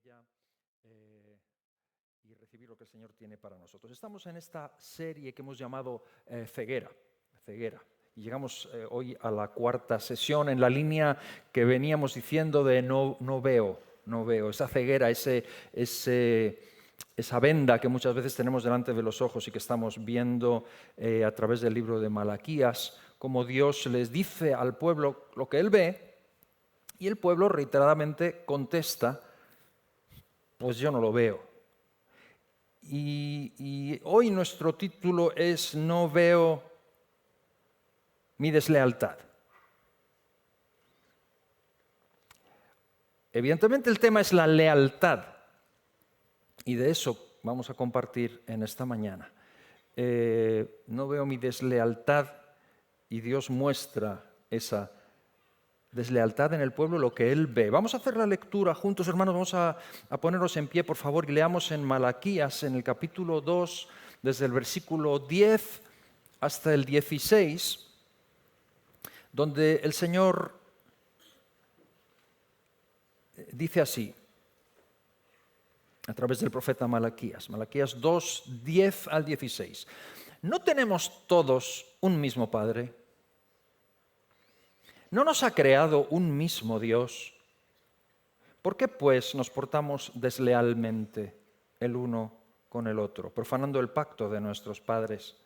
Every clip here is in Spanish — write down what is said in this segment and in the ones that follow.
ella y recibir lo que el Señor tiene para nosotros. Estamos en esta serie que hemos llamado Ceguera. Y llegamos hoy a la cuarta sesión en la línea que veníamos diciendo de no veo, esa ceguera, esa venda que muchas veces tenemos delante de los ojos y que estamos viendo a través del libro de Malaquías, como Dios les dice al pueblo lo que Él ve, y el pueblo reiteradamente contesta, pues yo no lo veo. Y hoy nuestro título es No veo mi deslealtad. Evidentemente el tema es la lealtad y de eso vamos a compartir en esta mañana. No veo mi deslealtad y Dios muestra esa deslealtad en el pueblo, lo que Él ve. Vamos a hacer la lectura juntos, hermanos, vamos a ponernos en pie, por favor, y leamos en Malaquías, en el capítulo 2, desde el versículo 10 hasta el 16, donde el Señor dice así, a través del profeta Malaquías, Malaquías 2, 10 al 16. ¿No tenemos todos un mismo Padre? ¿No nos ha creado un mismo Dios? ¿Por qué, pues, nos portamos deslealmente el uno con el otro, profanando el pacto de nuestros padres?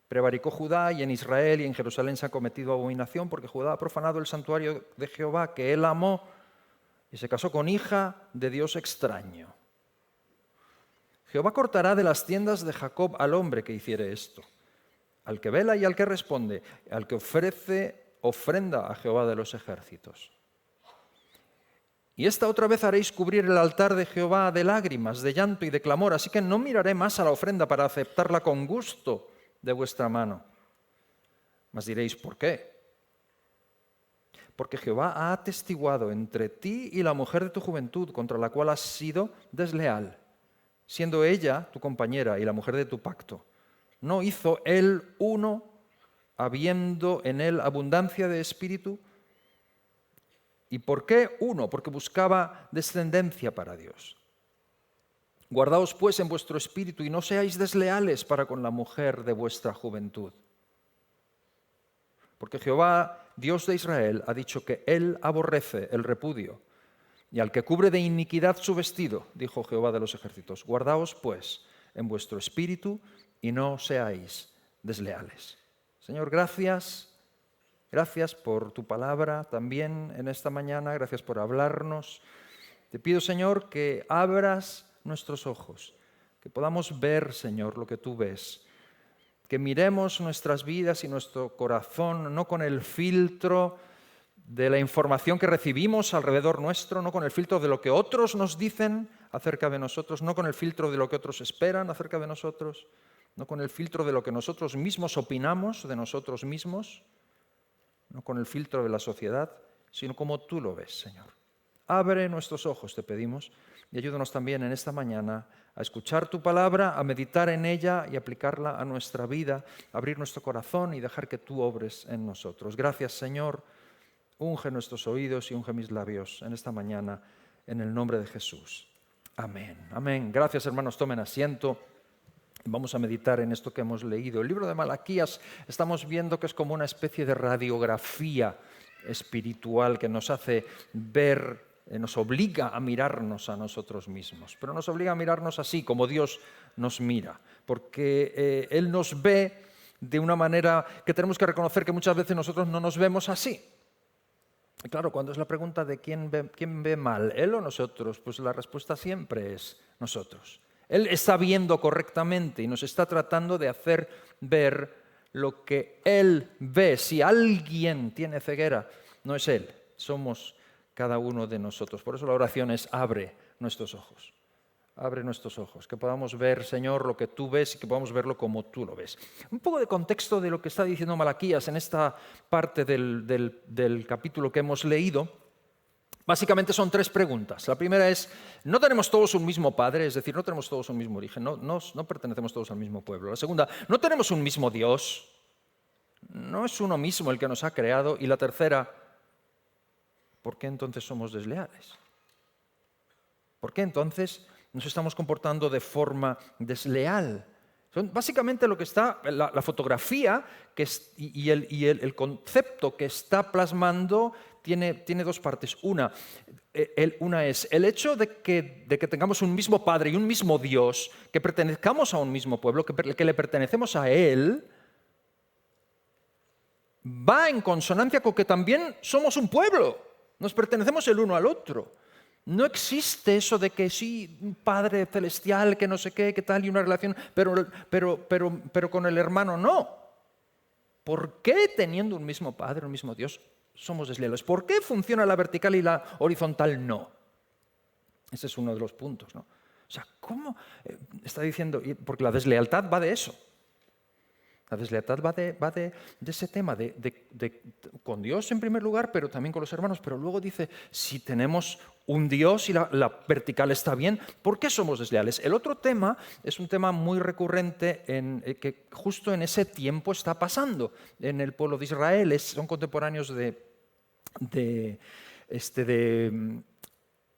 Prevaricó Judá y en Israel y en Jerusalén se ha cometido abominación porque Judá ha profanado el santuario de Jehová que él amó y se casó con hija de Dios extraño. Jehová cortará de las tiendas de Jacob al hombre que hiciere esto, al que vela y al que responde, al que ofrece ofrenda a Jehová de los ejércitos. Y esta otra vez haréis cubrir el altar de Jehová de lágrimas, de llanto y de clamor, así que no miraré más a la ofrenda para aceptarla con gusto de vuestra mano. Mas diréis, ¿por qué? Porque Jehová ha atestiguado entre ti y la mujer de tu juventud, contra la cual has sido desleal, siendo ella tu compañera y la mujer de tu pacto. ¿No hizo él uno, habiendo en él abundancia de espíritu? ¿Y por qué uno? Porque buscaba descendencia para Dios. Guardaos pues en vuestro espíritu y no seáis desleales para con la mujer de vuestra juventud. Porque Jehová, Dios de Israel, ha dicho que Él aborrece el repudio y al que cubre de iniquidad su vestido, dijo Jehová de los ejércitos. Guardaos pues en vuestro espíritu y no seáis desleales. Señor, gracias por tu palabra también en esta mañana, gracias por hablarnos. Te pido, Señor, que abras nuestros ojos, que podamos ver, Señor, lo que tú ves, que miremos nuestras vidas y nuestro corazón no con el filtro de la información que recibimos alrededor nuestro, no con el filtro de lo que otros nos dicen acerca de nosotros, no con el filtro de lo que otros esperan acerca de nosotros, no con el filtro de lo que nosotros mismos opinamos de nosotros mismos, no con el filtro de la sociedad, sino como tú lo ves, Señor. Abre nuestros ojos, te pedimos, y ayúdanos también en esta mañana a escuchar tu palabra, a meditar en ella y aplicarla a nuestra vida, abrir nuestro corazón y dejar que tú obres en nosotros. Gracias, Señor. Unge nuestros oídos y unge mis labios en esta mañana, en el nombre de Jesús. Amén. Amén. Gracias, hermanos. Tomen asiento. Vamos a meditar en esto que hemos leído. El libro de Malaquías estamos viendo que es como una especie de radiografía espiritual que nos hace ver, nos obliga a mirarnos a nosotros mismos, pero nos obliga a mirarnos así, como Dios nos mira, porque Él nos ve de una manera que tenemos que reconocer que muchas veces nosotros no nos vemos así. Y claro, cuando es la pregunta de quién ve mal, Él o nosotros, pues la respuesta siempre es nosotros. Él está viendo correctamente y nos está tratando de hacer ver lo que Él ve. Si alguien tiene ceguera, no es Él, somos cada uno de nosotros. Por eso la oración es abre nuestros ojos. Abre nuestros ojos, que podamos ver, Señor, lo que tú ves y que podamos verlo como tú lo ves. Un poco de contexto de lo que está diciendo Malaquías en esta parte del capítulo que hemos leído. Básicamente son tres preguntas. La primera es, ¿no tenemos todos un mismo padre? Es decir, no tenemos todos un mismo origen, no pertenecemos todos al mismo pueblo. La segunda, ¿no tenemos un mismo Dios? ¿No es uno mismo el que nos ha creado? Y la tercera, ¿por qué entonces somos desleales? ¿Por qué entonces nos estamos comportando de forma desleal? Básicamente lo que está, la fotografía y el concepto que está plasmando tiene dos partes. Una es el hecho de que tengamos un mismo Padre y un mismo Dios, que pertenezcamos a un mismo pueblo, que le pertenecemos a Él, va en consonancia con que también somos un pueblo, nos pertenecemos el uno al otro. No existe eso de que sí, un Padre celestial, que no sé qué tal, y una relación, pero con el hermano no. ¿Por qué teniendo un mismo Padre, un mismo Dios, somos desleales? ¿Por qué funciona la vertical y la horizontal no? Ese es uno de los puntos, ¿no? O sea, ¿cómo está diciendo? Porque la deslealtad va de eso. La deslealtad va de ese tema, con Dios en primer lugar, pero también con los hermanos. Pero luego dice, si tenemos un Dios y la vertical está bien, ¿por qué somos desleales? El otro tema es un tema muy recurrente que justo en ese tiempo está pasando en el pueblo de Israel. Son contemporáneos de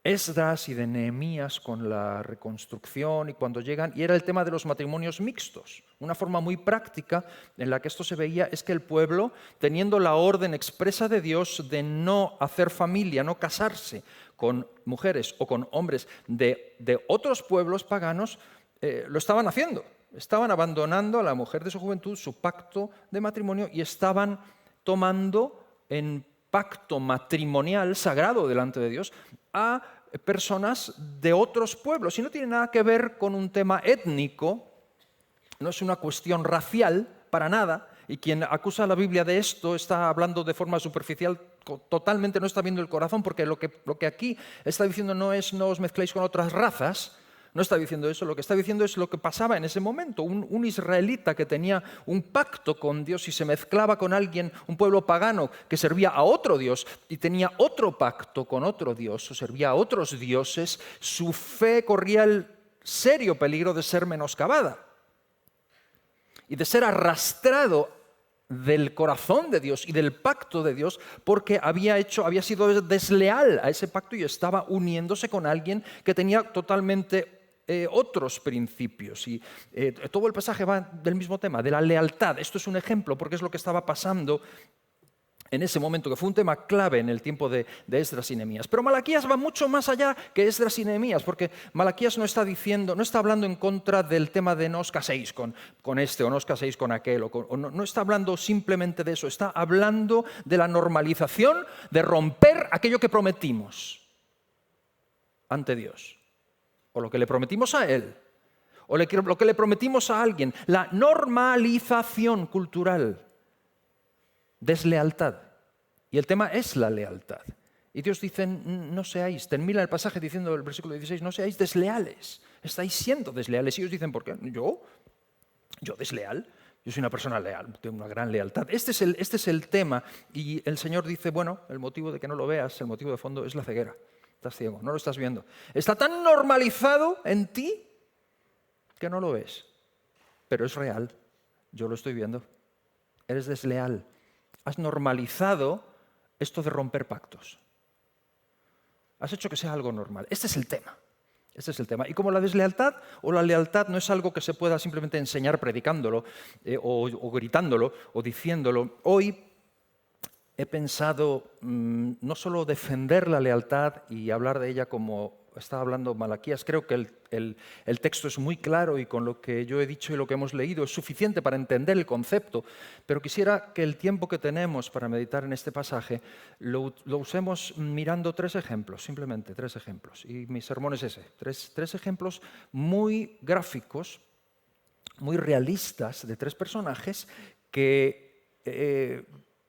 Esdras y de Nehemías con la reconstrucción y cuando llegan, y era el tema de los matrimonios mixtos. Una forma muy práctica en la que esto se veía es que el pueblo, teniendo la orden expresa de Dios de no hacer familia, no casarse con mujeres o con hombres de otros pueblos paganos, lo estaban haciendo. Estaban abandonando a la mujer de su juventud, su pacto de matrimonio, y estaban tomando en pacto matrimonial sagrado delante de Dios a personas de otros pueblos. Y no tiene nada que ver con un tema étnico, no es una cuestión racial para nada, y quien acusa a la Biblia de esto está hablando de forma superficial, totalmente no está viendo el corazón, porque lo que aquí está diciendo no es no os mezcléis con otras razas. No está diciendo eso, lo que está diciendo es lo que pasaba en ese momento. Un israelita que tenía un pacto con Dios y se mezclaba con alguien, un pueblo pagano que servía a otro Dios y tenía otro pacto con otro Dios o servía a otros dioses, su fe corría el serio peligro de ser menoscabada y de ser arrastrado del corazón de Dios y del pacto de Dios porque había sido desleal a ese pacto y estaba uniéndose con alguien que tenía totalmente otros principios. Y todo el pasaje va del mismo tema, de la lealtad. Esto es un ejemplo porque es lo que estaba pasando en ese momento, que fue un tema clave en el tiempo de Esdras y Nehemías. Pero Malaquías va mucho más allá que Esdras y Nehemías, porque Malaquías no está hablando en contra del tema de no os caséis con este o no os caséis con aquel, no está hablando simplemente de eso, está hablando de la normalización de romper aquello que prometimos ante Dios, o lo que le prometimos a Él, o lo que le prometimos a alguien, la normalización cultural. Deslealtad. Y el tema es la lealtad. Y Dios dice, no seáis, termina el pasaje diciendo el versículo 16, no seáis desleales, estáis siendo desleales. Y ellos dicen, ¿por qué? ¿Yo desleal? Yo soy una persona leal, tengo una gran lealtad. Este es el tema. Y el Señor dice, bueno, el motivo de que no lo veas, el motivo de fondo es la ceguera. Estás ciego, no lo estás viendo. Está tan normalizado en ti que no lo ves. Pero es real, yo lo estoy viendo. Eres desleal. Has normalizado esto de romper pactos. Has hecho que sea algo normal. Este es el tema. Y como la deslealtad o la lealtad no es algo que se pueda simplemente enseñar predicándolo o gritándolo o diciéndolo, hoy he pensado no solo defender la lealtad y hablar de ella como estaba hablando Malaquías. Creo que el texto es muy claro y con lo que yo he dicho y lo que hemos leído es suficiente para entender el concepto, pero quisiera que el tiempo que tenemos para meditar en este pasaje lo usemos mirando tres ejemplos, simplemente tres ejemplos. Y mi sermón es ese, tres ejemplos muy gráficos, muy realistas de tres personajes que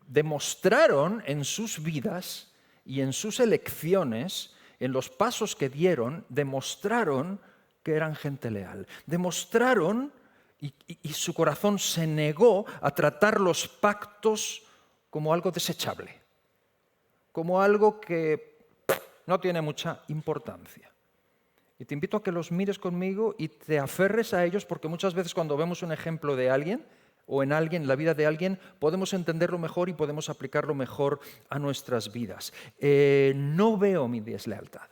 demostraron en sus vidas y en sus elecciones, en los pasos que dieron, demostraron que eran gente leal. Demostraron, y su corazón se negó a tratar los pactos como algo desechable, como algo que no tiene mucha importancia. Y te invito a que los mires conmigo y te aferres a ellos, porque muchas veces cuando vemos un ejemplo de alguien, o en alguien, la vida de alguien, podemos entenderlo mejor y podemos aplicarlo mejor a nuestras vidas. No veo mi deslealtad.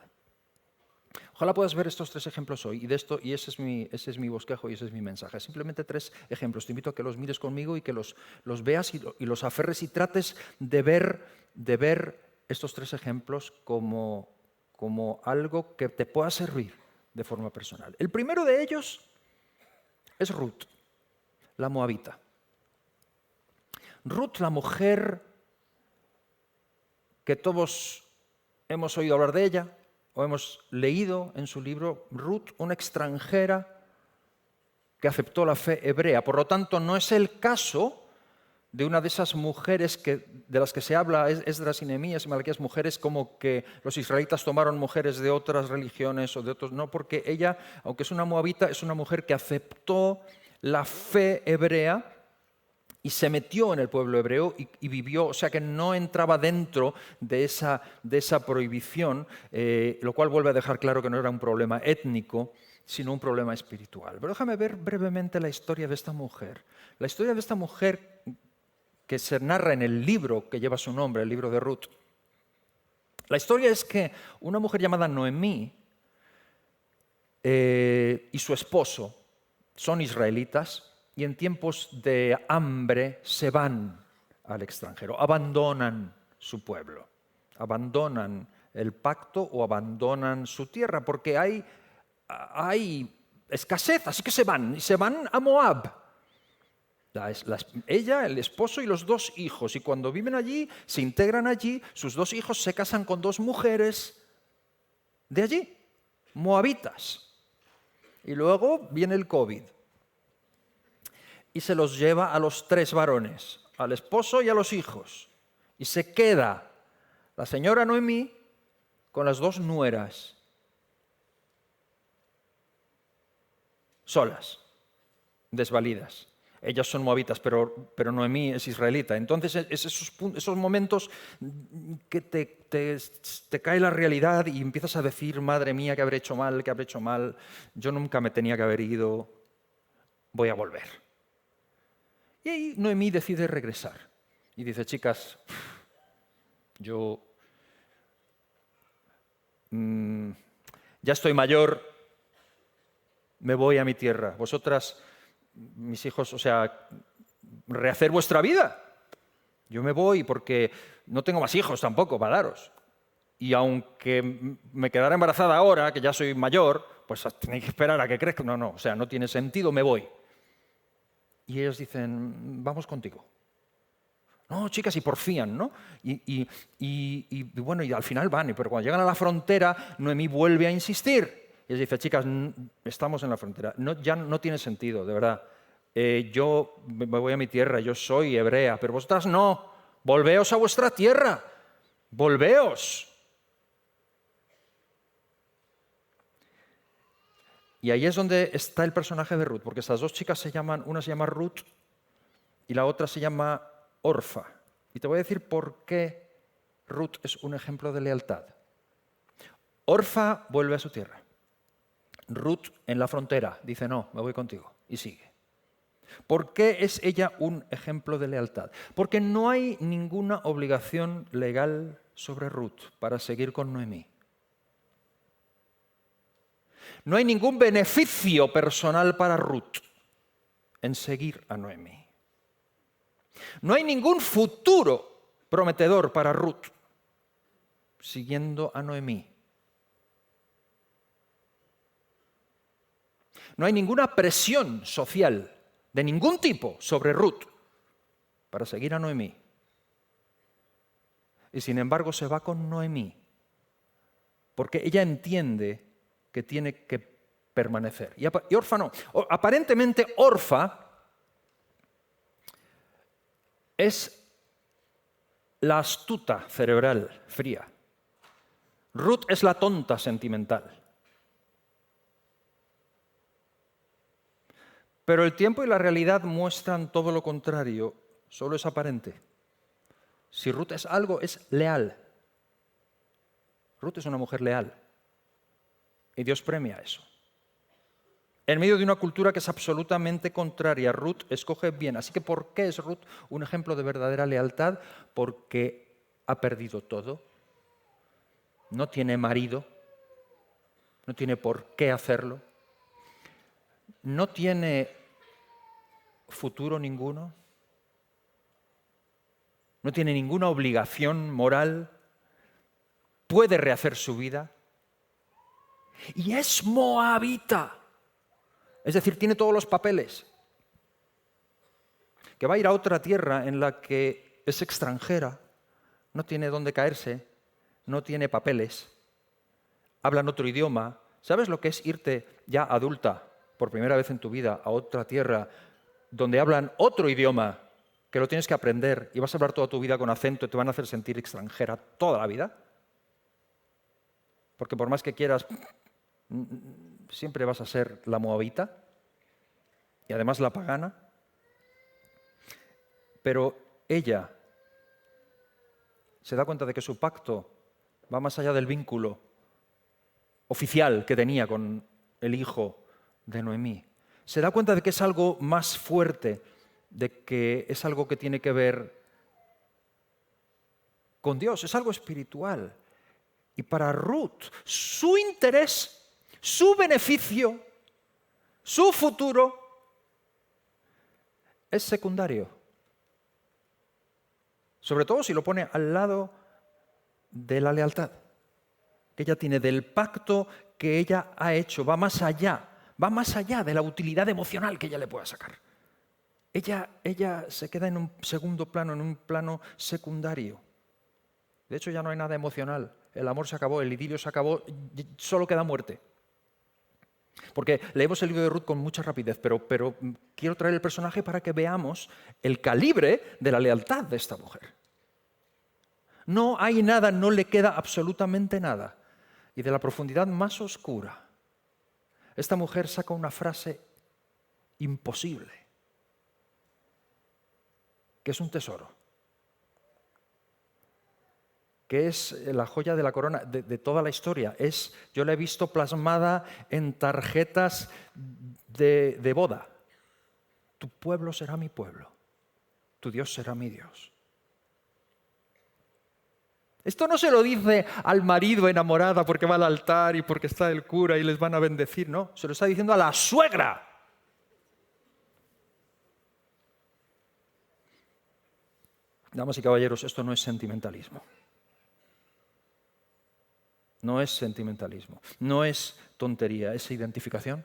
Ojalá puedas ver estos 3 ejemplos hoy, y ese es mi bosquejo y ese es mi mensaje. Simplemente 3 ejemplos. Te invito a que los mires conmigo y que los veas y los aferres y trates de ver estos 3 ejemplos como algo que te pueda servir de forma personal. El primero de ellos es Ruth, la moabita. Ruth, la mujer que todos hemos oído hablar de ella o hemos leído en su libro, Ruth, una extranjera que aceptó la fe hebrea. Por lo tanto, no es el caso de una de esas mujeres de las que se habla Esdras y Nehemías y Malaquías, mujeres como que los israelitas tomaron mujeres de otras religiones o de otros. No, porque ella, aunque es una moabita, es una mujer que aceptó la fe hebrea y se metió en el pueblo hebreo y vivió, o sea que no entraba dentro de esa prohibición, lo cual vuelve a dejar claro que no era un problema étnico, sino un problema espiritual. Pero déjame ver brevemente la historia de esta mujer. La historia de esta mujer que se narra en el libro que lleva su nombre, el libro de Ruth. La historia es que una mujer llamada Noemí y su esposo son israelitas, y en tiempos de hambre se van al extranjero, abandonan su pueblo, abandonan el pacto o abandonan su tierra, porque hay escasez, así que se van a Moab. Ella, el esposo y los 2 hijos, y cuando viven allí, se integran allí, sus 2 hijos se casan con 2 mujeres de allí, moabitas. Y luego viene el COVID. Y se los lleva a los 3 varones, al esposo y a los hijos. Y se queda la señora Noemí con las 2 nueras, solas, desvalidas. Ellas son moabitas, pero Noemí es israelita. Entonces, esos momentos que te cae la realidad y empiezas a decir, madre mía, ¿qué habré hecho mal? ¿Qué habré hecho mal? Yo nunca me tenía que haber ido, voy a volver. Y ahí Noemí decide regresar. Y dice, chicas, yo ya estoy mayor, me voy a mi tierra. Vosotras, mis hijos, o sea, rehacer vuestra vida. Yo me voy porque no tengo más hijos tampoco para daros. Y aunque me quedara embarazada ahora, que ya soy mayor, pues tenéis que esperar a que crezca. No, o sea, no tiene sentido, me voy. Y ellos dicen, vamos contigo. No, chicas, y porfían, ¿no? Y bueno, y al final van, pero cuando llegan a la frontera, Noemí vuelve a insistir. Y les dice, chicas, estamos en la frontera, ya no tiene sentido, de verdad. Yo me voy a mi tierra, yo soy hebrea, pero vosotras no. Volveos a vuestra tierra, volveos. Y ahí es donde está el personaje de Ruth, porque estas 2 chicas una se llama Ruth y la otra se llama Orfa. Y te voy a decir por qué Ruth es un ejemplo de lealtad. Orfa vuelve a su tierra. Ruth en la frontera dice, no, me voy contigo, y sigue. ¿Por qué es ella un ejemplo de lealtad? Porque no hay ninguna obligación legal sobre Ruth para seguir con Noemí. No hay ningún beneficio personal para Ruth en seguir a Noemí. No hay ningún futuro prometedor para Ruth siguiendo a Noemí. No hay ninguna presión social de ningún tipo sobre Ruth para seguir a Noemí. Y sin embargo se va con Noemí porque ella entiende que tiene que permanecer. Y Orfa no. Aparentemente Orfa es la astuta cerebral fría. Ruth es la tonta sentimental. Pero el tiempo y la realidad muestran todo lo contrario, solo es aparente. Si Ruth es algo, es leal. Ruth es una mujer leal. Y Dios premia eso. En medio de una cultura que es absolutamente contraria, Ruth escoge bien. Así que, ¿por qué es Ruth un ejemplo de verdadera lealtad? Porque ha perdido todo. No tiene marido. no tiene por qué hacerlo, no tiene futuro ninguno, no tiene ninguna obligación moral, puede rehacer su vida y es moabita. Es decir, tiene todos los papeles. Que va a ir a otra tierra en la que es extranjera, no tiene dónde caerse, no tiene papeles, hablan otro idioma. ¿Sabes lo que es irte ya adulta, por primera vez en tu vida, a otra tierra donde hablan otro idioma, que lo tienes que aprender y vas a hablar toda tu vida con acento y te van a hacer sentir extranjera toda la vida? Porque por más que quieras, siempre vas a ser la moabita y además la pagana. Pero ella se da cuenta de que su pacto va más allá del vínculo oficial que tenía con el hijo de Noemí. Se da cuenta de que es algo más fuerte, de que es algo que tiene que ver con Dios, es algo espiritual. Y para Ruth, su interés, su beneficio, su futuro es secundario. Sobre todo si lo pone al lado de la lealtad que ella tiene, del pacto que ella ha hecho. Va más allá de la utilidad emocional que ella le pueda sacar. Ella se queda en un segundo plano, en un plano secundario. De hecho, ya no hay nada emocional. El amor se acabó, el idilio se acabó, solo queda muerte. Porque leemos el libro de Ruth con mucha rapidez, pero quiero traer el personaje para que veamos el calibre de la lealtad de esta mujer. No hay nada, no le queda absolutamente nada. Y de la profundidad más oscura, esta mujer saca una frase imposible, que es un tesoro, que es la joya de la corona de toda la historia. Yo la he visto plasmada en tarjetas de boda. Tu pueblo será mi pueblo, tu Dios será mi Dios. Esto no se lo dice al marido enamorada porque va al altar y porque está el cura y les van a bendecir, no, se lo está diciendo a la suegra. Damas y caballeros, esto no es sentimentalismo. No es sentimentalismo, no es tontería, es identificación,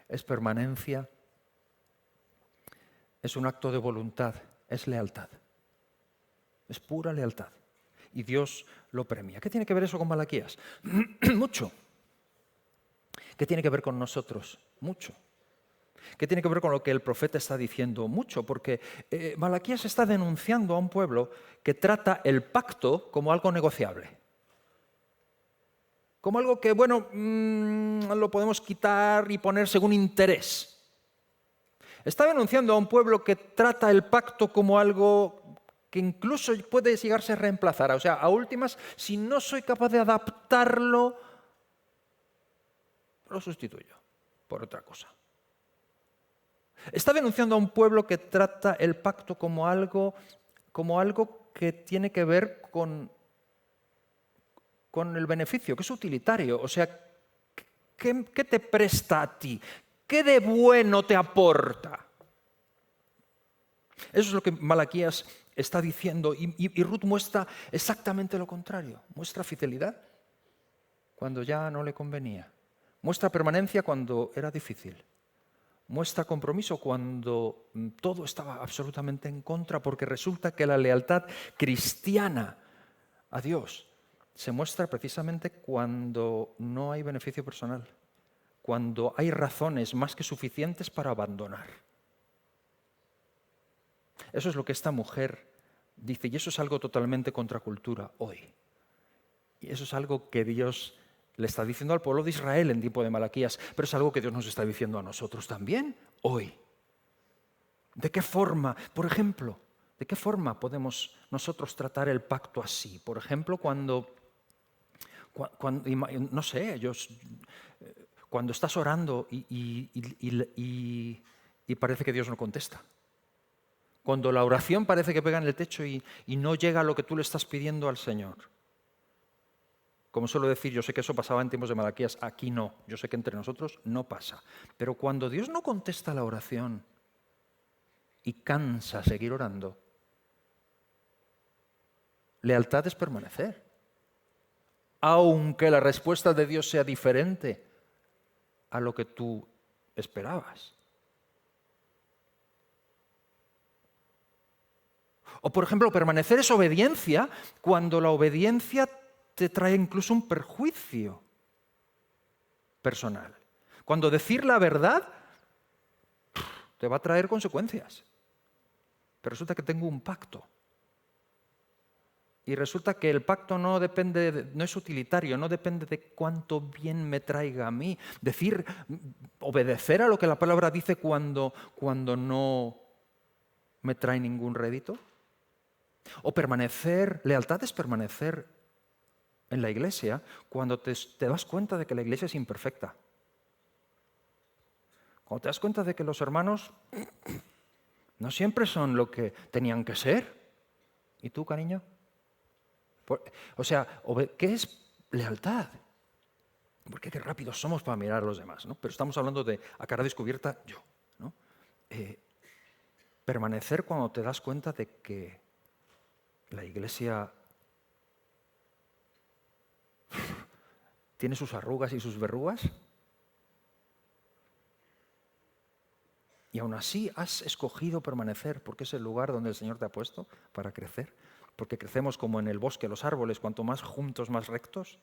es permanencia, es un acto de voluntad, es lealtad, es pura lealtad. Y Dios lo premia. ¿Qué tiene que ver eso con Malaquías? Mucho. ¿Qué tiene que ver con nosotros? Mucho. ¿Qué tiene que ver con lo que el profeta está diciendo? Mucho, porque Malaquías está denunciando a un pueblo que trata el pacto como algo negociable. Como algo que, lo podemos quitar y poner según interés. Está denunciando a un pueblo que trata el pacto como algo que incluso puede llegarse a reemplazar. O sea, a últimas, si no soy capaz de adaptarlo, lo sustituyo por otra cosa. Está denunciando a un pueblo que trata el pacto como algo que tiene que ver con el beneficio, que es utilitario. O sea, ¿qué te presta a ti? ¿Qué de bueno te aporta? Eso es lo que Malaquías está diciendo y Ruth muestra exactamente lo contrario. Muestra fidelidad cuando ya no le convenía. Muestra permanencia cuando era difícil. Muestra compromiso cuando todo estaba absolutamente en contra, porque resulta que la lealtad cristiana a Dios se muestra precisamente cuando no hay beneficio personal, cuando hay razones más que suficientes para abandonar. Eso es lo que esta mujer dice, y eso es algo totalmente contracultura hoy. Y eso es algo que Dios le está diciendo al pueblo de Israel en tiempo de Malaquías, pero es algo que Dios nos está diciendo a nosotros también hoy. ¿De qué forma, por ejemplo, de qué forma podemos nosotros tratar el pacto así? Por ejemplo, cuando cuando estás orando y parece que Dios no contesta. Cuando la oración parece que pega en el techo y no llega a lo que tú le estás pidiendo al Señor. Como suelo decir, yo sé que eso pasaba en tiempos de Malaquías, aquí no. Yo sé que entre nosotros no pasa. Pero cuando Dios no contesta la oración y cansa seguir orando, lealtad es permanecer. Aunque la respuesta de Dios sea diferente a lo que tú esperabas. O, por ejemplo, permanecer es obediencia cuando la obediencia te trae incluso un perjuicio personal. Cuando decir la verdad te va a traer consecuencias. Pero resulta que tengo un pacto. Y resulta que el pacto no es utilitario, no depende de cuánto bien me traiga a mí. Obedecer a lo que la palabra dice cuando no me trae ningún rédito. O lealtad es permanecer en la iglesia cuando te das cuenta de que la iglesia es imperfecta. Cuando te das cuenta de que los hermanos no siempre son lo que tenían que ser. ¿Y tú, cariño? O sea, ¿qué es lealtad? Porque qué rápidos somos para mirar a los demás, ¿no? Pero estamos hablando de a cara descubierta yo, ¿no? Permanecer cuando te das cuenta de que la iglesia tiene sus arrugas y sus verrugas. Y aún así has escogido permanecer porque es el lugar donde el Señor te ha puesto para crecer. Porque crecemos como en el bosque, los árboles, cuanto más juntos, más rectos.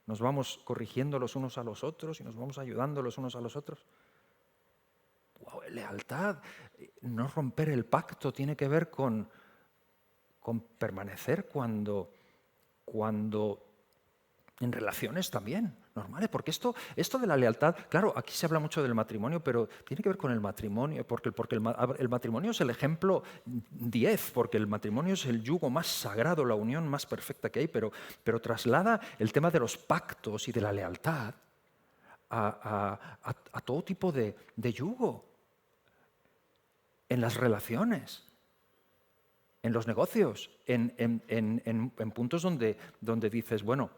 Nos vamos corrigiendo los unos a los otros y nos vamos ayudando los unos a los otros. ¡Wow! Lealtad, no romper el pacto, tiene que ver con permanecer cuando en relaciones también, normales, porque esto de la lealtad, claro, aquí se habla mucho del matrimonio, pero tiene que ver con el matrimonio, porque el matrimonio es el ejemplo 10, porque el matrimonio es el yugo más sagrado, la unión más perfecta que hay, pero traslada el tema de los pactos y de la lealtad a todo tipo de yugo en las relaciones, en los negocios, en puntos donde dices, bueno.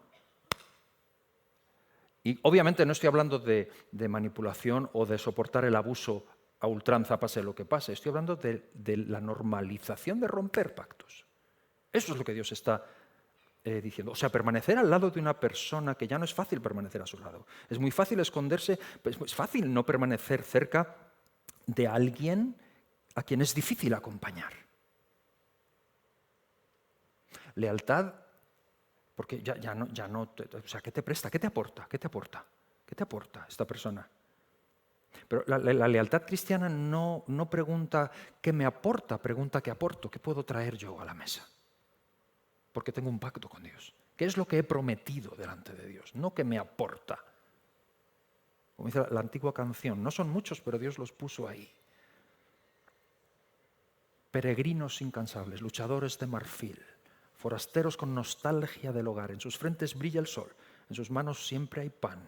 Y obviamente no estoy hablando de manipulación o de soportar el abuso a ultranza, pase lo que pase. Estoy hablando de la normalización de romper pactos. Eso es lo que Dios está diciendo. O sea, permanecer al lado de una persona que ya no es fácil permanecer a su lado. Es muy fácil esconderse, pues es fácil no permanecer cerca de alguien a quien es difícil acompañar. Lealtad. Porque ya no, o sea, ¿qué te presta? ¿Qué te aporta? ¿Qué te aporta? ¿Qué te aporta esta persona? Pero la lealtad cristiana no pregunta qué me aporta, pregunta qué aporto, qué puedo traer yo a la mesa. Porque tengo un pacto con Dios. ¿Qué es lo que he prometido delante de Dios? No qué me aporta. Como dice la antigua canción, no son muchos, pero Dios los puso ahí. Peregrinos incansables, luchadores de marfil. Forasteros con nostalgia del hogar, en sus frentes brilla el sol, en sus manos siempre hay pan,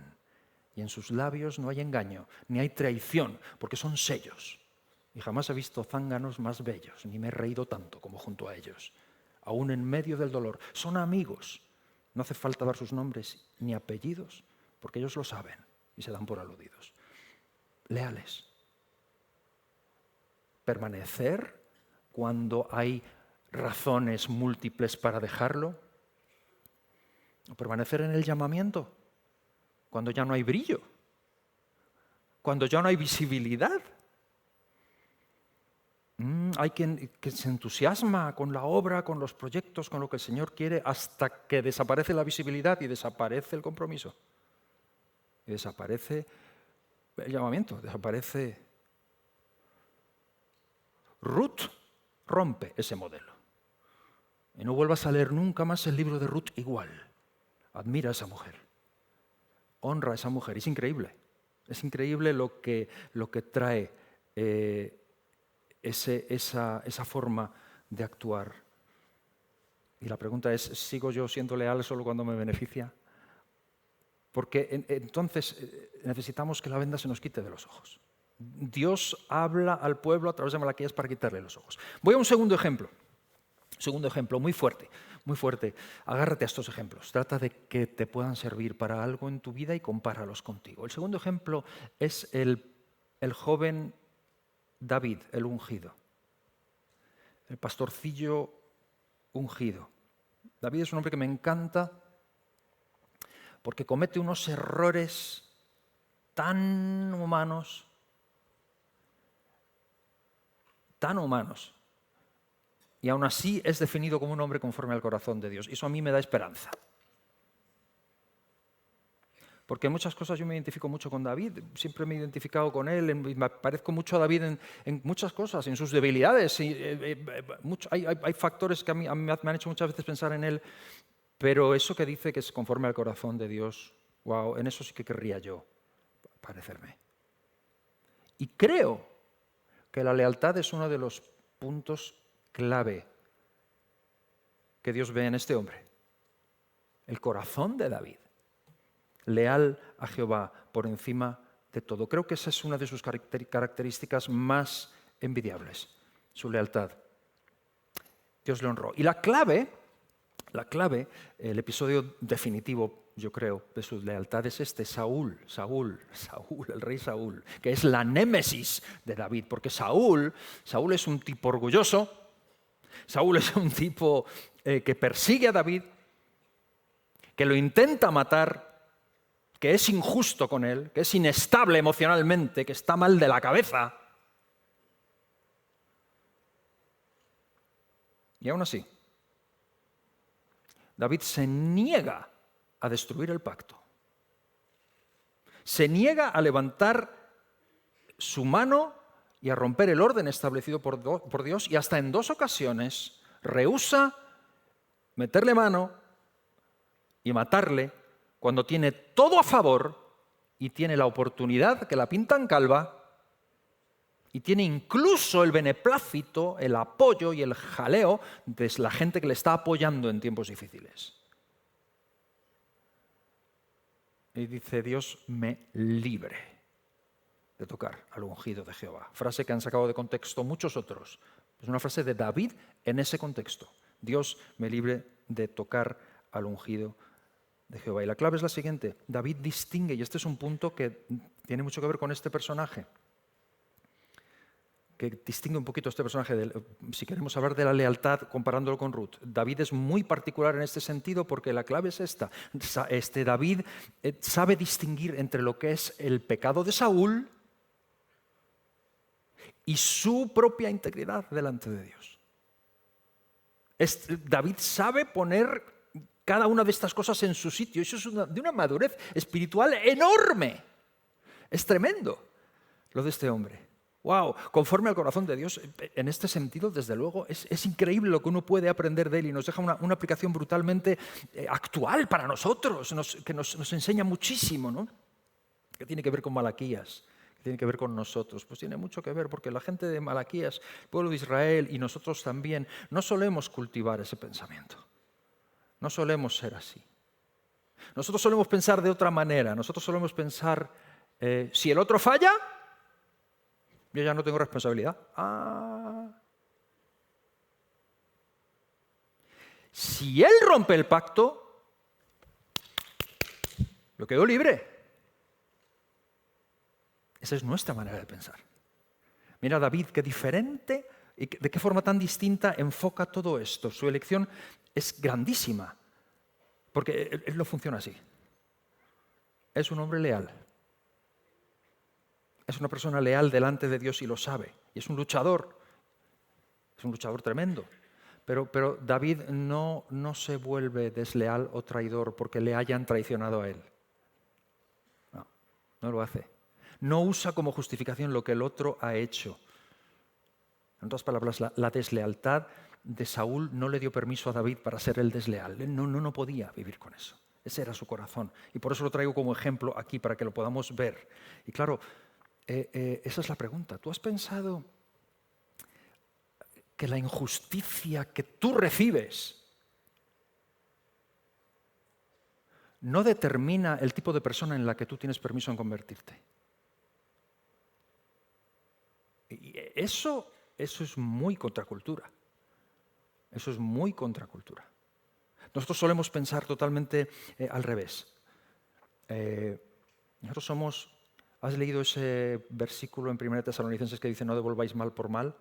y en sus labios no hay engaño, ni hay traición, porque son sellos. Y jamás he visto zánganos más bellos, ni me he reído tanto como junto a ellos. Aún en medio del dolor, son amigos. No hace falta dar sus nombres ni apellidos, porque ellos lo saben y se dan por aludidos. Leales. Permanecer cuando hay razones múltiples para dejarlo. O permanecer en el llamamiento cuando ya no hay brillo, cuando ya no hay visibilidad. Hay quien que se entusiasma con la obra, con los proyectos, con lo que el Señor quiere, hasta que desaparece la visibilidad y desaparece el compromiso. Y desaparece el llamamiento, desaparece. Ruth rompe ese modelo. Y no vuelvas a leer nunca más el libro de Ruth igual. Admira a esa mujer. Honra a esa mujer. Es increíble. Es increíble lo que trae esa forma de actuar. Y la pregunta es, ¿sigo yo siendo leal solo cuando me beneficia? Porque entonces necesitamos que la venda se nos quite de los ojos. Dios habla al pueblo a través de Malaquías para quitarle los ojos. Voy a un segundo ejemplo. Segundo ejemplo, muy fuerte, muy fuerte. Agárrate a estos ejemplos. Trata de que te puedan servir para algo en tu vida y compáralos contigo. El segundo ejemplo es el joven David, el ungido. El pastorcillo ungido. David es un hombre que me encanta porque comete unos errores tan humanos, y aún así es definido como un hombre conforme al corazón de Dios. Eso a mí me da esperanza. Porque en muchas cosas yo me identifico mucho con David, siempre me he identificado con él, me parezco mucho a David en muchas cosas, en sus debilidades. Hay factores que a mí me han hecho muchas veces pensar en él, pero eso que dice que es conforme al corazón de Dios, wow, en eso sí que querría yo parecerme. Y creo que la lealtad es uno de los puntos clave que Dios ve en este hombre. El corazón de David. Leal a Jehová por encima de todo. Creo que esa es una de sus características más envidiables, su lealtad. Dios le honró. Y la clave, el episodio definitivo, yo creo, de su lealtad es Saúl, el rey Saúl, que es la némesis de David, porque Saúl es un tipo orgulloso, Saúl es un tipo que persigue a David, que lo intenta matar, que es injusto con él, que es inestable emocionalmente, que está mal de la cabeza. Y aún así, David se niega a destruir el pacto. Se niega a levantar su mano y a romper el orden establecido por Dios, y hasta en 2 ocasiones rehúsa meterle mano y matarle cuando tiene todo a favor y tiene la oportunidad que la pintan calva y tiene incluso el beneplácito, el apoyo y el jaleo de la gente que le está apoyando en tiempos difíciles. Y dice: Dios me libre de tocar al ungido de Jehová. Frase que han sacado de contexto muchos otros. Es una frase de David en ese contexto. Dios me libre de tocar al ungido de Jehová. Y la clave es la siguiente. David distingue, y este es un punto que tiene mucho que ver con este personaje, que distingue un poquito a este personaje, si queremos hablar de la lealtad comparándolo con Ruth. David es muy particular en este sentido porque la clave es esta. David sabe distinguir entre lo que es el pecado de Saúl y su propia integridad delante de Dios. David sabe poner cada una de estas cosas en su sitio. Eso es de una madurez espiritual enorme. Es tremendo lo de este hombre. ¡Wow! Conforme al corazón de Dios, en este sentido, desde luego, es increíble lo que uno puede aprender de él y nos deja una aplicación brutalmente actual para nosotros, que nos enseña muchísimo, ¿no? Que tiene que ver con Malaquías, que tiene que ver con nosotros. Pues tiene mucho que ver, porque la gente de Malaquías, el pueblo de Israel y nosotros también, no solemos cultivar ese pensamiento. No solemos ser así. Nosotros solemos pensar de otra manera. Nosotros solemos pensar, si el otro falla, yo ya no tengo responsabilidad. Si él rompe el pacto, yo quedo libre. Esa es nuestra manera de pensar. Mira David, qué diferente y de qué forma tan distinta enfoca todo esto. Su elección es grandísima, porque él no funciona así. Es un hombre leal. Es una persona leal delante de Dios y lo sabe. Y es un luchador tremendo. Pero David no se vuelve desleal o traidor porque le hayan traicionado a él. No lo hace. No usa como justificación lo que el otro ha hecho. En otras palabras, la deslealtad de Saúl no le dio permiso a David para ser el desleal. Él no podía vivir con eso. Ese era su corazón. Y por eso lo traigo como ejemplo aquí, para que lo podamos ver. Y claro, esa es la pregunta. ¿Tú has pensado que la injusticia que tú recibes no determina el tipo de persona en la que tú tienes permiso en convertirte? Y eso es muy contracultura. Eso es muy contracultura. Nosotros solemos pensar totalmente al revés. Nosotros somos... ¿Has leído ese versículo en 1 Tesalonicenses que dice no devolváis mal por mal?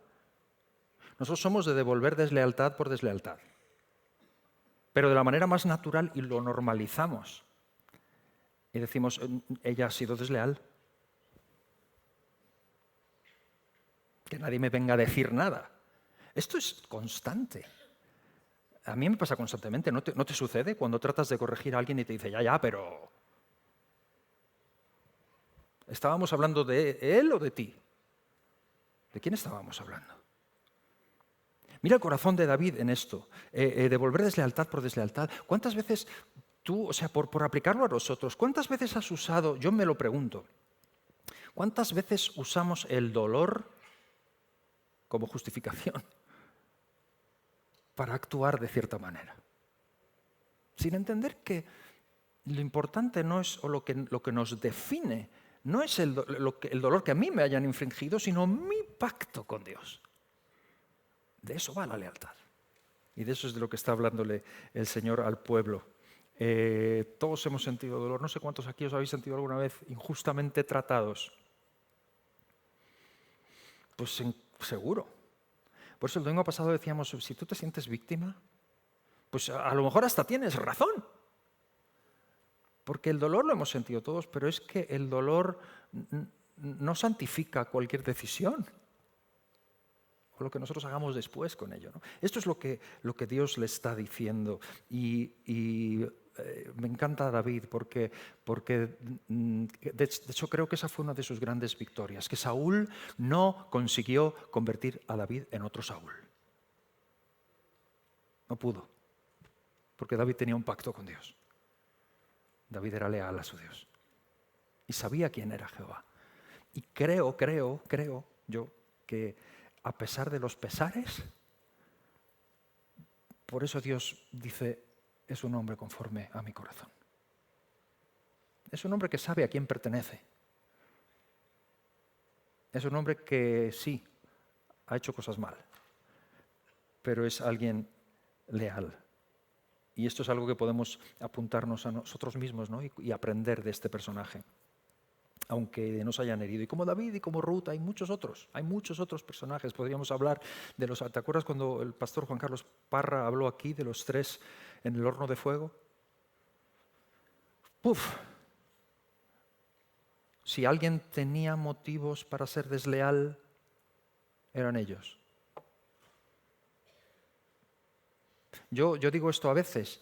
Nosotros somos de devolver deslealtad por deslealtad, pero de la manera más natural, y lo normalizamos. Y decimos, ella ha sido desleal. Que nadie me venga a decir nada. Esto es constante. A mí me pasa constantemente. ¿No te sucede cuando tratas de corregir a alguien y te dice, ya, pero... ¿Estábamos hablando de él o de ti? ¿De quién estábamos hablando? Mira el corazón de David en esto. Devolver deslealtad por deslealtad. ¿Cuántas veces tú, por aplicarlo a nosotros, cuántas veces has usado, yo me lo pregunto, cuántas veces usamos el dolor como justificación para actuar de cierta manera? Sin entender que lo importante no es, o lo que nos define, no es el dolor que a mí me hayan infringido, sino mi pacto con Dios. De eso va la lealtad. Y de eso es de lo que está hablándole el Señor al pueblo. Todos hemos sentido dolor. No sé cuántos aquí os habéis sentido alguna vez injustamente tratados. Pues seguro. Por eso el domingo pasado decíamos, si tú te sientes víctima, pues a lo mejor hasta tienes razón. Porque el dolor lo hemos sentido todos, pero es que el dolor no santifica cualquier decisión o lo que nosotros hagamos después con ello, ¿no? Esto es lo que Dios le está diciendo. Y me encanta David porque de hecho creo que esa fue una de sus grandes victorias, que Saúl no consiguió convertir a David en otro Saúl. No pudo, porque David tenía un pacto con Dios. David era leal a su Dios y sabía quién era Jehová. Y creo yo que a pesar de los pesares, por eso Dios dice, es un hombre conforme a mi corazón. Es un hombre que sabe a quién pertenece. Es un hombre que sí, ha hecho cosas mal, pero es alguien leal. Y esto es algo que podemos apuntarnos a nosotros mismos, ¿no? y aprender de este personaje, aunque nos hayan herido. Y como David y como Ruth hay muchos otros personajes. Podríamos hablar de los... ¿Te acuerdas cuando el pastor Juan Carlos Parra habló aquí de los 3 en el horno de fuego? Si alguien tenía motivos para ser desleal, eran ellos. Yo digo esto a veces,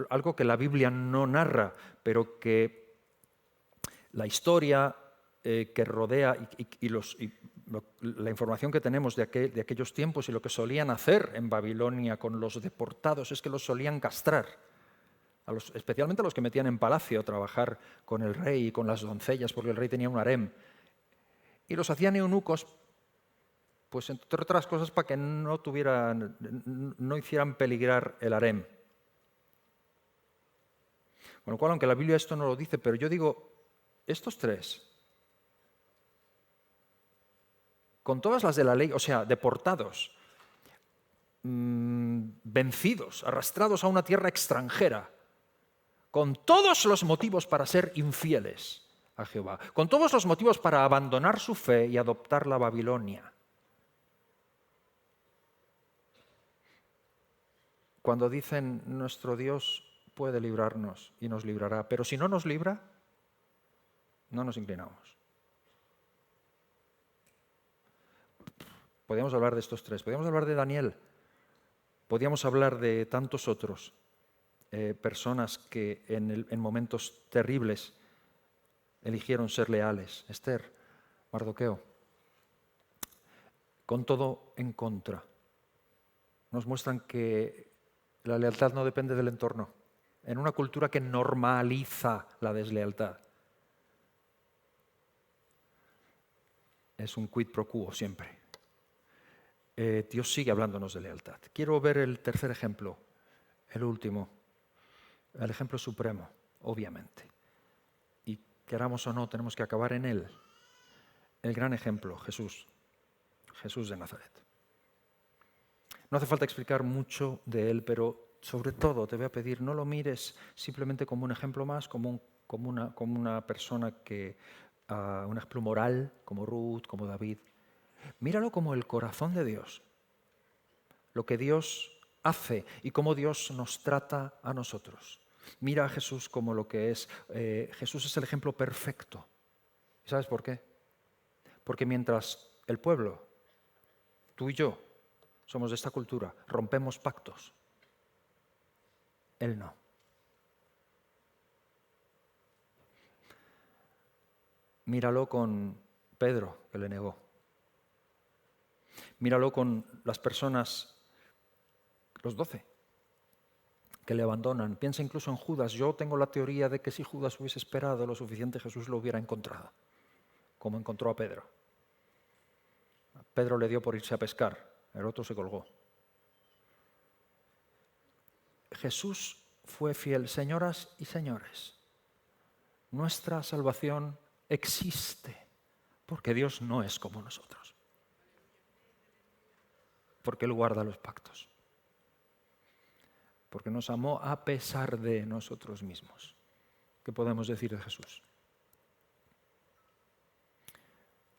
algo que la Biblia no narra, pero que la historia que rodea y la información que tenemos de aquellos tiempos y lo que solían hacer en Babilonia con los deportados es que los solían castrar, especialmente a los que metían en palacio a trabajar con el rey y con las doncellas, porque el rey tenía un harem. Y los hacían eunucos, pues entre otras cosas para que no hicieran peligrar el harem. Con lo cual, aunque la Biblia esto no lo dice, pero yo digo, estos 3, con todas las de la ley, deportados, vencidos, arrastrados a una tierra extranjera, con todos los motivos para ser infieles a Jehová, con todos los motivos para abandonar su fe y adoptar la Babilonia. Cuando dicen, nuestro Dios puede librarnos y nos librará, pero si no nos libra, no nos inclinamos. Podríamos hablar de estos 3, podríamos hablar de Daniel, podríamos hablar de tantos otros, personas que en momentos terribles eligieron ser leales. Esther, Mardoqueo, con todo en contra. Nos muestran que la lealtad no depende del entorno. En una cultura que normaliza la deslealtad, es un quid pro quo siempre. Dios sigue hablándonos de lealtad. Quiero ver el tercer ejemplo, el último, el ejemplo supremo, obviamente. Y queramos o no, tenemos que acabar en él. El gran ejemplo, Jesús de Nazaret. No hace falta explicar mucho de él, pero sobre todo te voy a pedir, no lo mires simplemente como un ejemplo más, como una persona que, un ejemplo moral, como Ruth, como David. Míralo como el corazón de Dios, lo que Dios hace y cómo Dios nos trata a nosotros. Mira a Jesús como lo que es. Jesús es el ejemplo perfecto. ¿Y sabes por qué? Porque mientras el pueblo, tú y yo, somos de esta cultura, rompemos pactos, Él no. Míralo con Pedro, que le negó. Míralo con las personas, los 12, que le abandonan. Piensa incluso en Judas. Yo tengo la teoría de que si Judas hubiese esperado lo suficiente, Jesús lo hubiera encontrado, como encontró a Pedro. Pedro le dio por irse a pescar, el otro se colgó. Jesús fue fiel. Señoras y señores, nuestra salvación existe porque Dios no es como nosotros, porque Él guarda los pactos, porque nos amó a pesar de nosotros mismos. ¿Qué podemos decir de Jesús?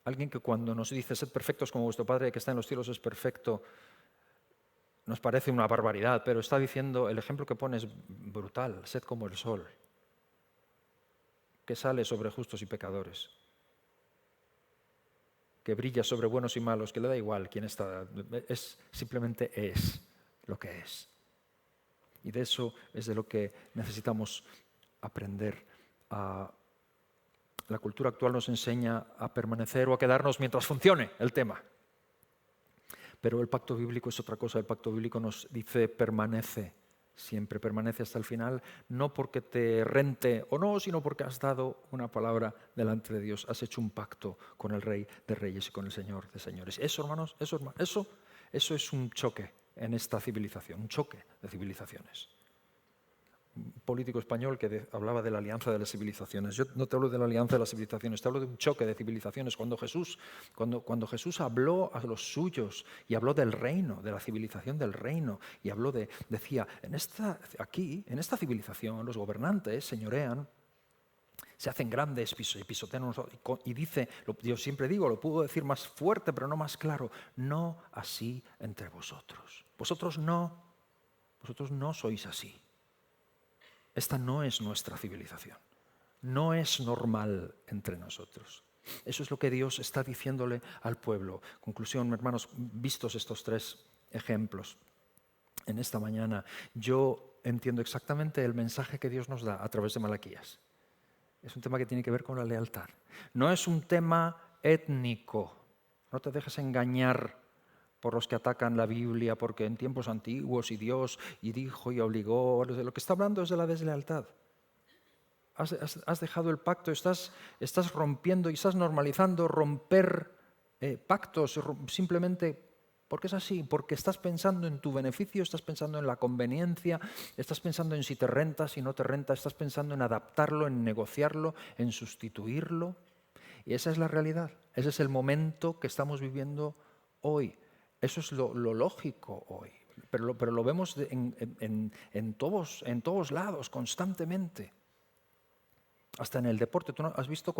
Alguien que cuando nos dice sed perfectos como vuestro Padre que está en los cielos es perfecto, nos parece una barbaridad, pero está diciendo, el ejemplo que pone es brutal, sed como el sol, que sale sobre justos y pecadores, que brilla sobre buenos y malos, que le da igual quién está, simplemente es lo que es. Y de eso es de lo que necesitamos aprender. La cultura actual nos enseña a permanecer o a quedarnos mientras funcione el tema. Pero el pacto bíblico es otra cosa. El pacto bíblico nos dice permanece, siempre permanece hasta el final, no porque te rente o no, sino porque has dado una palabra delante de Dios, has hecho un pacto con el Rey de Reyes y con el Señor de Señores. Eso, hermanos, eso es un choque en esta civilización, un choque de civilizaciones. Un político español que hablaba de la alianza de las civilizaciones. Yo no te hablo de la alianza de las civilizaciones, te hablo de un choque de civilizaciones. Cuando Jesús habló a los suyos y habló del reino, de la civilización del reino, y decía, en esta civilización los gobernantes señorean, se hacen grandes, pisotean y dice, yo siempre digo, lo puedo decir más fuerte pero no más claro, no así entre vosotros. Vosotros no sois así. Esta no es nuestra civilización. No es normal entre nosotros. Eso es lo que Dios está diciéndole al pueblo. Conclusión, hermanos, vistos estos tres ejemplos en esta mañana, yo entiendo exactamente el mensaje que Dios nos da a través de Malaquías. Es un tema que tiene que ver con la lealtad. No es un tema étnico. No te dejes engañar por los que atacan la Biblia, porque en tiempos antiguos y Dios y dijo y obligó. De lo que está hablando es de la deslealtad. Has dejado el pacto, estás rompiendo y estás normalizando romper pactos simplemente porque es así, porque estás pensando en tu beneficio, estás pensando en la conveniencia, estás pensando en si te renta, si no te renta, estás pensando en adaptarlo, en negociarlo, en sustituirlo. Y esa es la realidad, ese es el momento que estamos viviendo hoy. Eso es lo lógico hoy, pero lo vemos en todos lados, constantemente. Hasta en el deporte. ¿Tú no has visto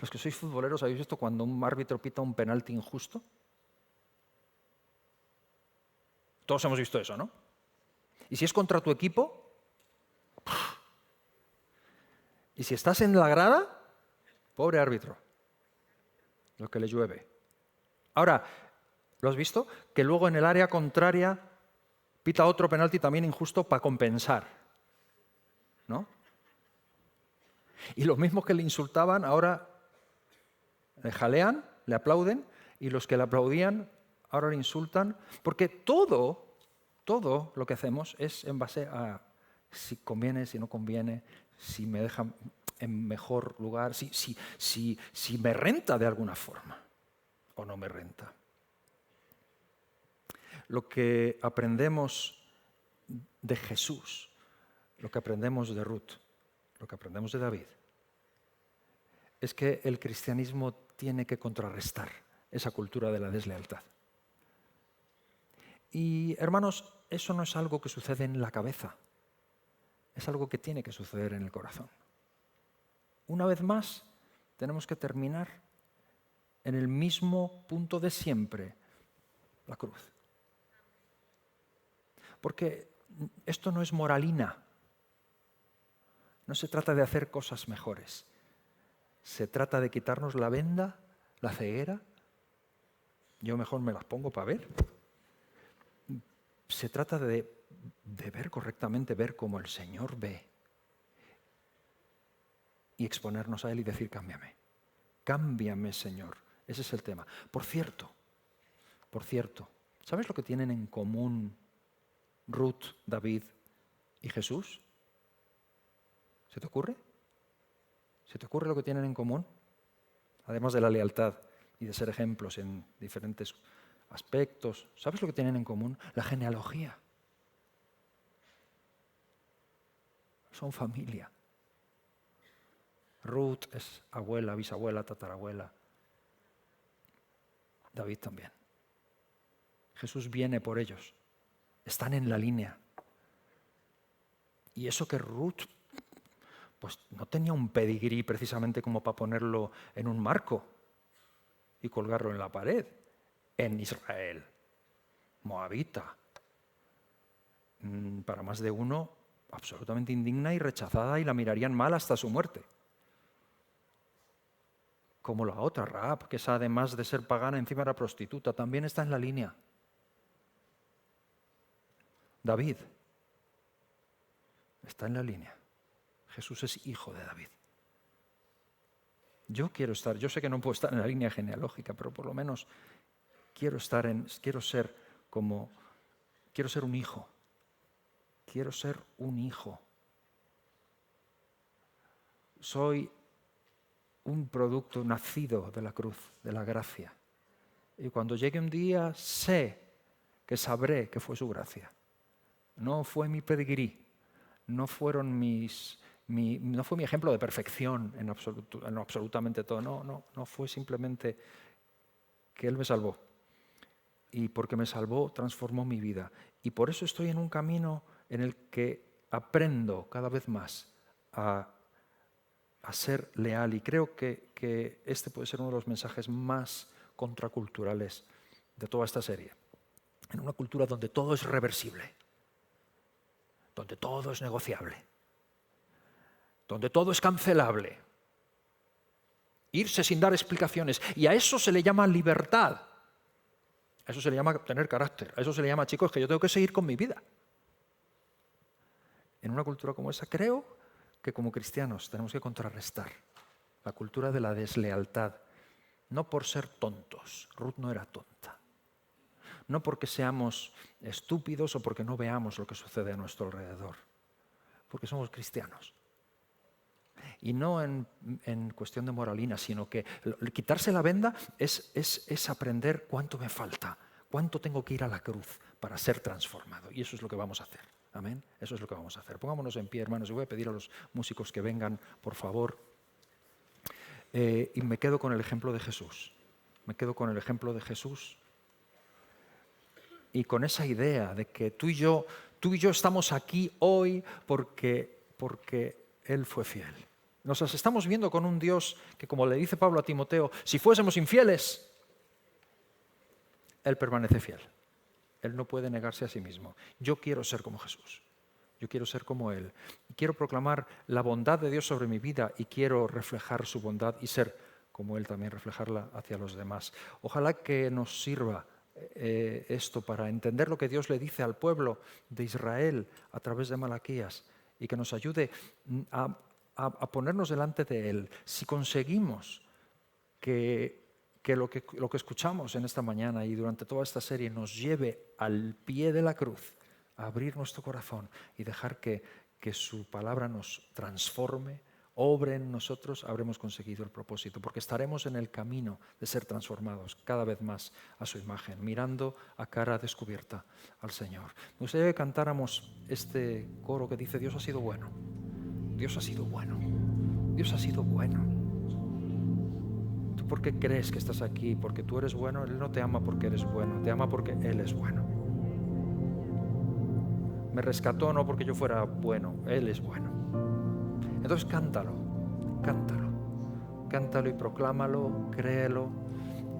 los que sois futboleros, habéis visto cuando un árbitro pita un penalti injusto? Todos hemos visto eso, ¿no? Y si es contra tu equipo, y si estás en la grada, pobre árbitro, lo que le llueve. Ahora, ¿lo has visto? Que luego en el área contraria pita otro penalti también injusto para compensar, ¿no? Y los mismos que le insultaban ahora le jalean, le aplauden, y los que le aplaudían ahora le insultan, porque todo lo que hacemos es en base a si conviene, si no conviene, si me dejan en mejor lugar, si me renta de alguna forma o no me renta. Lo que aprendemos de Jesús, lo que aprendemos de Ruth, lo que aprendemos de David, es que el cristianismo tiene que contrarrestar esa cultura de la deslealtad. Y hermanos, eso no es algo que sucede en la cabeza, es algo que tiene que suceder en el corazón. Una vez más, tenemos que terminar en el mismo punto de siempre, la cruz. Porque esto no es moralina, no se trata de hacer cosas mejores, se trata de quitarnos la venda, la ceguera. Yo mejor me las pongo para ver. Se trata de ver correctamente, ver como el Señor ve y exponernos a Él y decir, cámbiame, cámbiame, Señor. Ese es el tema. Por cierto, ¿sabes lo que tienen en común Ruth, David y Jesús? ¿Se te ocurre? ¿Se te ocurre lo que tienen en común? Además de la lealtad y de ser ejemplos en diferentes aspectos. ¿Sabes lo que tienen en común? La genealogía. Son familia. Ruth es abuela, bisabuela, tatarabuela. David también. Jesús viene por ellos. Están en la línea. Y eso que Ruth pues no tenía un pedigrí precisamente como para ponerlo en un marco y colgarlo en la pared. En Israel, moabita, para más de uno, absolutamente indigna y rechazada, y la mirarían mal hasta su muerte. Como la otra, Rahab, que es además de ser pagana, encima era prostituta, también está en la línea. David está en la línea. Jesús es hijo de David. Yo sé que no puedo estar en la línea genealógica, pero por lo menos quiero ser un hijo. Quiero ser un hijo. Soy un producto nacido de la cruz, de la gracia. Y cuando llegue un día, sabré que fue su gracia. No fue mi pedigrí, no fue mi ejemplo de perfección en absolutamente todo. No fue simplemente que Él me salvó. Y porque me salvó, transformó mi vida. Y por eso estoy en un camino en el que aprendo cada vez más a ser leal. Y creo que este puede ser uno de los mensajes más contraculturales de toda esta serie. En una cultura donde todo es reversible, donde todo es negociable, donde todo es cancelable. Irse sin dar explicaciones. Y a eso se le llama libertad. A eso se le llama tener carácter. A eso se le llama, chicos, que yo tengo que seguir con mi vida. En una cultura como esa, creo que como cristianos tenemos que contrarrestar la cultura de la deslealtad. No por ser tontos. Ruth no era tonta. No porque seamos estúpidos o porque no veamos lo que sucede a nuestro alrededor. Porque somos cristianos. Y no en cuestión de moralina, sino que quitarse la venda es aprender cuánto me falta, cuánto tengo que ir a la cruz para ser transformado. Y eso es lo que vamos a hacer. Amén. Eso es lo que vamos a hacer. Pongámonos en pie, hermanos. Y voy a pedir a los músicos que vengan, por favor. Y me quedo con el ejemplo de Jesús. Me quedo con el ejemplo de Jesús. Y con esa idea de que tú y yo estamos aquí hoy porque Él fue fiel. Nos estamos viendo con un Dios que, como le dice Pablo a Timoteo, si fuésemos infieles, Él permanece fiel. Él no puede negarse a sí mismo. Yo quiero ser como Jesús. Yo quiero ser como Él. Y quiero proclamar la bondad de Dios sobre mi vida y quiero reflejar su bondad y ser como Él también, reflejarla hacia los demás. Ojalá que nos sirva esto para entender lo que Dios le dice al pueblo de Israel a través de Malaquías y que nos ayude a ponernos delante de Él. Si conseguimos que lo que escuchamos en esta mañana y durante toda esta serie nos lleve al pie de la cruz, a abrir nuestro corazón y dejar que su palabra nos transforme, obre en nosotros, habremos conseguido el propósito, porque estaremos en el camino de ser transformados cada vez más a su imagen, mirando a cara descubierta al Señor. Me gustaría que cantáramos este coro que dice: Dios ha sido bueno, Dios ha sido bueno, Dios ha sido bueno. ¿Tú por qué crees que estás aquí? Porque tú eres bueno. Él no te ama porque eres bueno, te ama porque Él es bueno. me rescató no porque yo fuera bueno, Él es bueno. Entonces cántalo, cántalo, cántalo y proclámalo, créelo,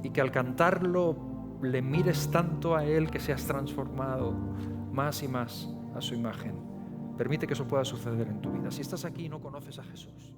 y que al cantarlo le mires tanto a Él que seas transformado más y más a su imagen. Permite que eso pueda suceder en tu vida. Si estás aquí y no conoces a Jesús,